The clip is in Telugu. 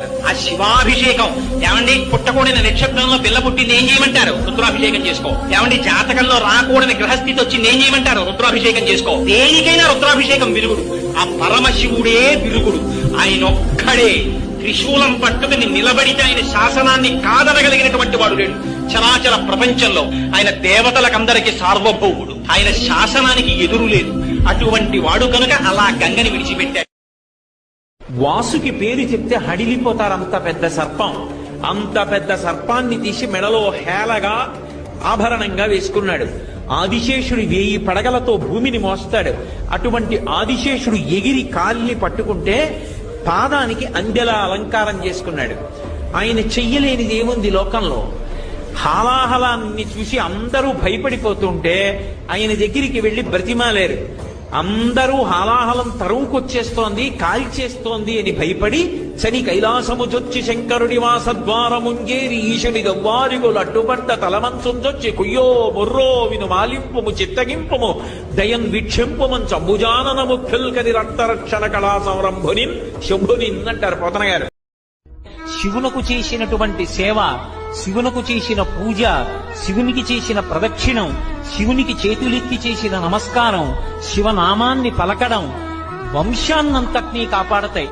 ఆ శివాభిషేకం ఏమండి, పుట్టకూడని నక్షత్రంలో పిల్ల పుట్టింది ఏం చేయమంటారు? రుద్రాభిషేకం చేసుకో. ఏమండి, జాతకంలో రాకూడని గ్రహస్థితి వచ్చింది ఏం చేయమంటారు? రుద్రాభిషేకం చేసుకో. దేనికైనా రుద్రాభిషేకం విరుగుడు. ఆ పరమశివుడే విరుగుడు. ఆయనొక్కడే త్రిశూలం పట్టుకుని నిలబడితే ఆయన శాసనాన్ని కాదనగలిగినటువంటి వాడు లేడు చరాచర ప్రపంచంలో. ఆయన దేవతలకందరికీ సార్వభౌముడు. ఆయన శాసనానికి ఎదురు లేదు. అటువంటి వాడు కనుక అలా గంగని విడిచిపెట్టాడు. వాసుకి పేరు చెప్తే హడిలిపోతారు. అంత పెద్ద సర్పం, అంత పెద్ద సర్పాన్ని తీసి మెడలో హేళగా ఆభరణంగా వేసుకున్నాడు. ఆదిశేషుడు 1000 పడగలతో భూమిని మోస్తాడు. అటువంటి ఆదిశేషుడు ఎగిరి కాలిని పట్టుకుంటే పాదానికి అందెలా అలంకారం చేసుకున్నాడు. ఆయన చెయ్యలేనిది ఏముంది లోకంలో? హాలాహలాన్ని చూసి అందరూ భయపడిపోతుంటే ఆయన దగ్గరికి వెళ్లి బ్రతిమాలేరు. అందరూ హాలాహలం తరువుకొచ్చేస్తోంది, కాల్చేస్తోంది అని భయపడి చని కైలాసముజొచ్చి శంకరుడి వాసద్వారముంగేరి ఈశుని దవ్వారిగులు అడ్డుపడ్డ తలమంచుంజొచ్చి కుయ్యో ముర్రో విను మాలింపుము చిత్తగింపుము దయన్ వీక్షింపుమం చంబుజానన ముఖ్యుల్కని రక్తరక్షణ కళా సంరంభునిన్ శంభునిన్ అంటారు పోతన గారు. శివునకు చేసినటువంటి సేవ, శివునకు చేసిన పూజ, శివునికి చేసిన ప్రదక్షిణం, శివునికి చేతులెత్తి చేసిన నమస్కారం, శివనామాన్ని పలకడం వంశాన్నంతటినీ కాపాడతాయి.